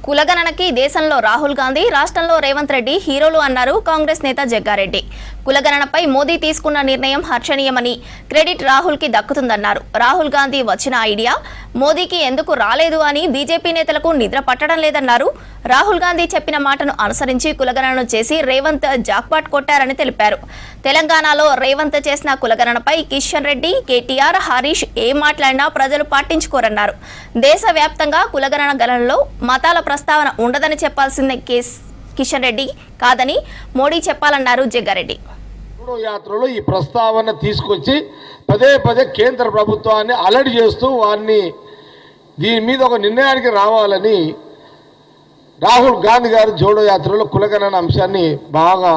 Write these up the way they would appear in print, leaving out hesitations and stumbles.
కులగణనకి దేశంలో రాహుల్ గాంధీ, రాష్ట్రంలో రేవంత్ రెడ్డి హీరోలు అన్నారు కాంగ్రెస్ నేత జగ్గారెడ్డి. కులగణనపై మోదీ తీసుకున్న నిర్ణయం హర్షణీయమని, క్రెడిట్ రాహుల్ కి దక్కుతుందన్నారు. రాహుల్ గాంధీ వచ్చిన ఐడియా మోదీకి ఎందుకు రాలేదు అని బీజేపీ నేతలకు నిద్ర పట్టడం లేదన్నారు. రాహుల్ గాంధీ చెప్పిన మాటను అనుసరించి కులగణన చేసి రేవంత్ జాక్పాట్ కొట్టారని తెలిపారు. తెలంగాణలో రేవంత్ చేసిన కులగణనపై కిషన్ రెడ్డి, కేటీఆర్, హరీష్ ఏం మాట్లాడినా ప్రజలు పట్టించుకోరన్నారు. దేశవ్యాప్తంగా కులగణన గణనలో మతాల ప్రస్తావన ఉండదని చెప్పాల్సిందే కిషన్ రెడ్డి కాదని మోడీ చెప్పాలన్నారు జగ్గారెడ్డి. యాత్రలో ఈ ప్రస్తావన తీసుకొచ్చి పదే పదే కేంద్ర ప్రభుత్వాన్ని అలర్ట్ చేస్తూ వారిని దీని మీద ఒక నిర్ణయానికి రావాలని రాహుల్ గాంధీ గారు జోడో యాత్రలో కులగణన అంశాన్ని బాగా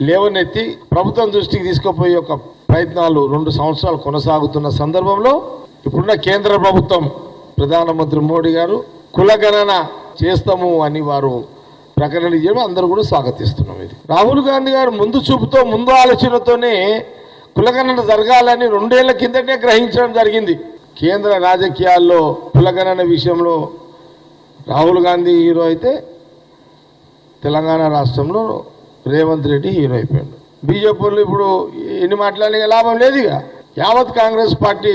లేవనెత్తి ప్రభుత్వం దృష్టికి తీసుకుపోయే ఒక ప్రయత్నాలు 2 సంవత్సరాలు కొనసాగుతున్న సందర్భంలో ఇప్పుడున్న కేంద్ర ప్రభుత్వం ప్రధానమంత్రి మోడీ గారు కులగణన చేస్తాము అని వారు ప్రకటన చేయడం అందరూ కూడా స్వాగతిస్తున్నాం. ఇది రాహుల్ గాంధీ గారు ముందు చూపుతో ముందు ఆలోచనతోనే కులగణన జరగాలని 2 ఏళ్ల కిందటే గ్రహించడం జరిగింది. కేంద్ర రాజకీయాల్లో కులగణన విషయంలో రాహుల్ గాంధీ హీరో అయితే తెలంగాణ రాష్ట్రంలో రేవంత్ రెడ్డి హీరో అయిపోయాడు. బీజేపీలో ఇప్పుడు ఎన్ని మాట్లాడిన లాభం లేదు. ఇక యావత్ కాంగ్రెస్ పార్టీ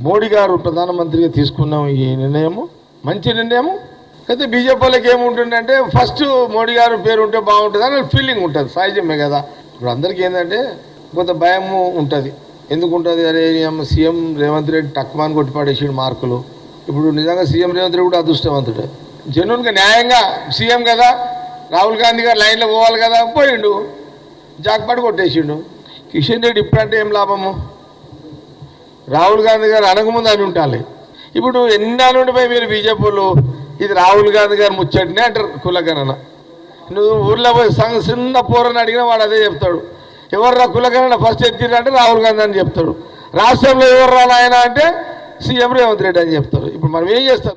మోడీ గారు ప్రధానమంత్రిగా తీసుకున్న ఈ నిర్ణయము మంచి నిర్ణయము. అయితే బీజేపీలకు ఏముంటుందంటే ఫస్ట్ మోడీ గారు పేరు ఉంటే బాగుంటుంది అని ఫీలింగ్ ఉంటుంది, సహజమే కదా. ఇప్పుడు అందరికీ ఏంటంటే కొంత భయము ఉంటుంది. ఎందుకు ఉంటుంది? అరే సీఎం రేవంత్ రెడ్డి టక్మాన్ కొట్టిపాడేసాడు మార్కులు. ఇప్పుడు నిజంగా సీఎం రేవంత్ రెడ్డి కూడా అదృష్టవంతుడు. జెన్యూన్గా న్యాయంగా సీఎం కదా, రాహుల్ గాంధీ గారు లైన్లో పోవాలి కదా, పోయిండు, జాక్పాటు కొట్టేసిండు. కిషన్ రెడ్డి ఇప్పుడంటే ఏం లాభము? రాహుల్ గాంధీ గారు అనకముందు అని ఉండాలి. ఇప్పుడు ఎన్నాళ్ళు ఉండిపోయి మీరు బీజేపీలో ఇది రాహుల్ గాంధీ గారు ముచ్చటినే అంటారు కులగణన. నువ్వు ఊర్లో పోయి చిన్న పోరని అడిగినా వాడు అదే చెప్తాడు. ఎవర్రా కులగణన ఫస్ట్ ఎత్తిరంటే రాహుల్ గాంధీ అని చెప్తాడు. రాష్ట్రంలో ఎవరు రాయన అంటే సీఎం రేవంత్ రెడ్డి అని చెప్తారు. ఇప్పుడు మనం ఏం చేస్తాం?